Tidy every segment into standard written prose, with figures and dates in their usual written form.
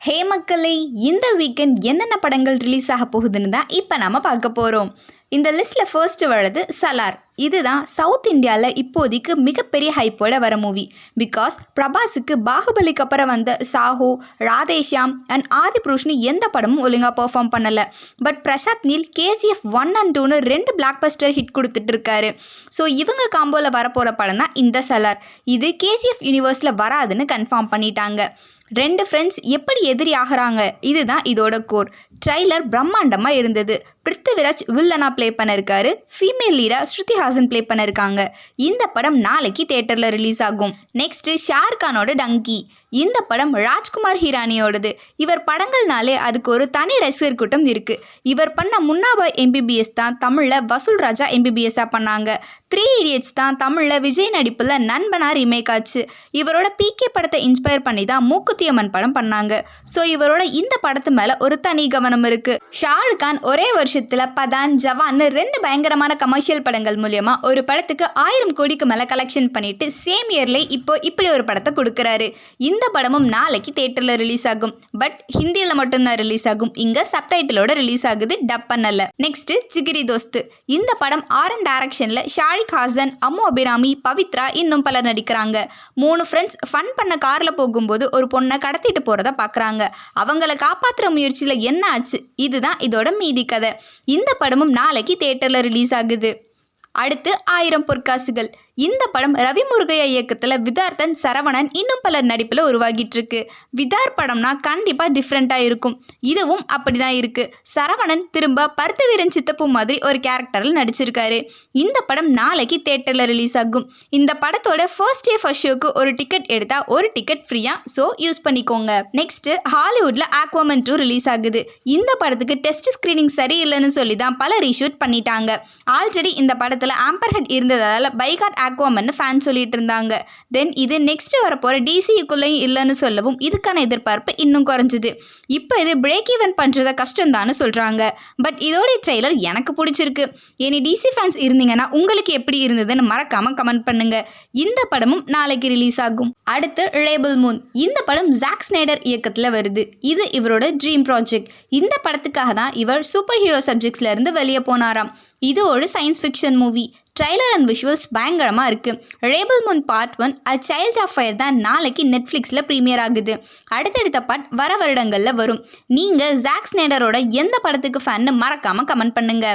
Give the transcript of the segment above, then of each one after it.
ஹே மக்களே, இந்த வீக்கெண்ட் என்னென்ன படங்கள் ரிலீஸ் ஆக போகுதுன்னு தான் இப்போ நம்ம பார்க்க போகிறோம். இந்த லிஸ்ட்டில் ஃபர்ஸ்ட் வர்றது சலார். இதுதான் சவுத் இந்தியாவில் இப்போதைக்கு மிகப்பெரிய ஹைப்போட வர மூவி. பிகாஸ் பிரபாஸுக்கு பாகுபலிக்கு அப்புறம் வந்த சாஹோ, ராதேஷாம் அண்ட் ஆதிபுருஷ்னு எந்த படமும் ஒழுங்காக பெர்ஃபார்ம் பண்ணலை. But Prashanth Neel KGF 1 and 2ன்னு 2 பிளாக் பஸ்டர் ஹிட் கொடுத்துட்டு இருக்காரு. ஸோ இவங்க காம்போவில் வரப்போகிற படம் தான் இந்த சலார். இது KGF யூனிவர்ஸில் வராதுன்னு கன்ஃபார்ம் பண்ணிட்டாங்க. 2 ஃப்ரெண்ட்ஸ் எப்படி எதிரி ஆகிறாங்க, இதுதான் இதோட கோர். ட்ரைலர் பிரம்மாண்டமாக இருந்தது. பிருத்திவிராஜ் வில்லனா ப்ளே பண்ணிருக்காரு. ஃபீமேல் லீடா ஸ்ருதிஹாசன் ப்ளே பண்ணிருக்காங்க. இந்த படம் நாளைக்கு தியேட்டரில் ரிலீஸ் ஆகும். நெக்ஸ்ட் ஷாருக்கானோட டங்கி. இந்த படம் ராஜ்குமார் ஹிரானியோடது. இவர் படங்கள்னாலே அதுக்கு ஒரு தனி ரசிகர் கூட்டம் இருக்கு. இவர் பண்ண முன்னாபா MBBS தான் தமிழில் வசூல் ராஜா MBBS பண்ணாங்க. 3 Idiots தான் தமிழில் விஜய் நடிப்புல நண்பனா ரீமேக் ஆச்சு. இவரோட PK படத்தை இன்ஸ்பயர் பண்ணி தான் மூக்குத்தியம்மன் படம் பண்ணாங்க. ஸோ இவரோட இந்த படத்து மேல ஒரு தனி கவனம் இருக்கு. ஷாருக் கான் ஒரே வருஷத்துல பதான், ஜவான் 2 பயங்கரமான கமர்ஷியல் படங்கள் மூலியமா ஒரு படத்துக்கு 1000 கோடிக்கு மேல கலெக்ஷன் பண்ணிட்டு சேம் இயர்ல இப்போ இப்படி ஒரு படத்தை கொடுக்கறாரு. இந்த படமும் நாளைக்கு தியேட்டர்ல ரிலீஸ் ஆகும். பட் ஹிந்தியில மட்டும்தான் ரிலீஸ் ஆகும். இங்க சப்டைட்டிலோட ரிலீஸ் ஆகுது, டப் பண்ணல. நெக்ஸ்ட் ஜிகிரி தோஸ்த். இந்த படம் RN டைரக்ஷன்ல ஷாரிக் ஹாசன், அம்மு அபிராமி, பவித்ரா இன்னும் பலர் நடிக்கிறாங்க. 3 ஃப்ரெண்ட்ஸ் ஃபன் பண்ண கார்ல போகும்போது ஒரு பொண்ணை கடத்திட்டு போறத பாக்குறாங்க. அவங்கள காப்பாற்றுற முயற்சியில என்ன ஆச்சு, இதுதான் இதோட மீதி கதை. இந்த படமும் நாளைக்கு தியேட்டர்ல ரிலீஸ் ஆகுது. அடுத்து 1000 பொற்காசுகள். இந்த படம் ரவி முருகையா இயக்கத்துல விதார்த்தன், சரவணன் இன்னும் பலர் நடிப்புல உருவாகிட்டு இருக்கு. விதார் படம்னா கண்டிப்பா டிஃப்ரெண்டா இருக்கும். இதுவும் அப்படிதான் இருக்கு. சரவணன் திரும்ப பருத்தவீரன் சித்தப்பு மாதிரி ஒரு கேரக்டர்ல நடிச்சிருக்காரு. இந்த படம் நாளைக்கு தியேட்டர்ல ரிலீஸ் ஆகும். இந்த படத்தோட ஃபர்ஸ்ட் டே ஃபர்ஸ்ட் ஷோக்கு ஒரு டிக்கெட் எடுத்தா ஒரு டிக்கெட் ஃப்ரீயா, ஸோ யூஸ் பண்ணிக்கோங்க. நெக்ஸ்ட் ஹாலிவுட்ல ஆக்வாமன் 2 ரிலீஸ் ஆகுது. இந்த படத்துக்கு டெஸ்ட் ஸ்கிரீனிங் சரியில்லைன்னு சொல்லி தான் பல ரீஷூட் பண்ணிட்டாங்க. ஆல்ரெடி இந்த படத்துல ஆம்பர் ஹெட் இருந்ததால பைகாட் ஆக்வாமன் ஃபேன் சொல்லிட்டு இருந்தாங்க. தென் இது நெக்ஸ்ட் வரப்போற DCக்குள்ளேயும் இல்லைன்னு சொல்லவும் இதுக்கான எதிர்பார்ப்பு இன்னும் குறைஞ்சுது. இப்போ இது பிரேக் ஈவன் பண்றத கஷ்டம் தான் சொல்றாங்க. பட் இதோட ட்ரெய்லர் எனக்கு பிடிச்சிருக்கு. இனி DC ஃபேன்ஸ் இருந்தீங்கன்னா உங்களுக்கு எப்படி இருந்ததுன்னு மறக்காம கமெண்ட் பண்ணுங்க. இந்த படமும் நாளைக்கு ரிலீஸ் ஆகும். அடுத்து ரேபிள் மூன். இந்த படம் ஜாக் ஸ்னைடர் இயக்கத்துல வருது. இது இவரோட ட்ரீம் ப்ராஜெக்ட். இந்த படத்துக்காக தான் இவர் சூப்பர் ஹீரோ சப்ஜெக்ட்ஸ்ல இருந்து வெளியே போனாராம். இது ஒரு science fiction movie. Trailer and visuals பயங்கரமா இருக்கு. Rebel Moon part 1 a child of fire தான் நாளைக்கு நெட்ஃப்ளிக்ஸ்ல ப்ரீமியர் ஆகுது. அடுத்தடுத்த பார்ட் வர வருடங்கள்ல வரும். நீங்க ஜாக் ஸ்னைடரோட எந்த படத்துக்கு ஃபேன்னு மறக்காம கமெண்ட் பண்ணுங்க.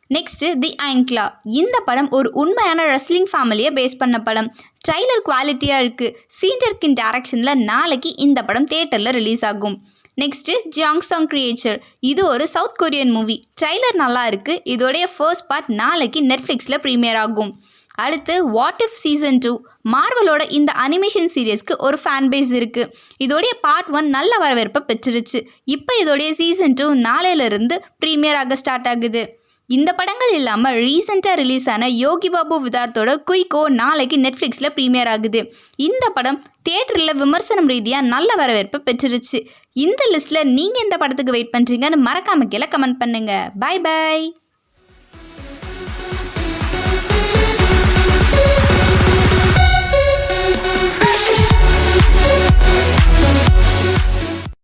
நெக்ஸ்ட் தி அயன் கிளா. இந்த படம் ஒரு உண்மையான ரெஸ்லிங் ஃபேமிலியை பேஸ் பண்ண படம். ட்ரைலர் குவாலிட்டியா இருக்கு. சீஜர்கின் டைரக்ஷன்ல நாளைக்கு இந்த படம் தியேட்டர்ல ரிலீஸ் ஆகும். Next Gyeongseong creature. இது ஒரு சவுத் கொரியன் மூவி. ட்ரைலர் நல்லா இருக்கு. இதோடைய ஃபர்ஸ்ட் பார்ட் நாளைக்கு நெட்ஃப்ளிக்ஸ்ல ப்ரீமியர் ஆகும். அடுத்து வாட் இஃப் சீசன் 2. மார்வலோட இந்த அனிமேஷன் சீரியஸ்க்கு ஒரு ஃபேன் பேஸ் இருக்கு. இதோடைய பார்ட் 1 நல்ல வரவேற்பை பெற்றுருச்சு. இப்போ இதோடைய சீசன் 2 நாளையில இருந்து ப்ரீமியர் ஆக ஸ்டார்ட் ஆகுது. இந்த படங்கள் இல்லாம ரீசெண்டா ரிலீஸ் ஆன யோகி பாபு விதார்த்தோட குயிக்கோ நாளைக்கு நெட்ஃப்ளிக்ஸ்ல ப்ரீமியர் ஆகுது. இந்த படம் தியேட்டர்ல விமர்சனம் ரீதியா நல்ல வரவேற்பு பெற்றுருச்சு. இந்த லிஸ்ட்ல நீங்க எந்த படத்துக்கு வெயிட் பண்றீங்கன்னு மறக்காம கீழே கமெண்ட் பண்ணுங்க. Bye by.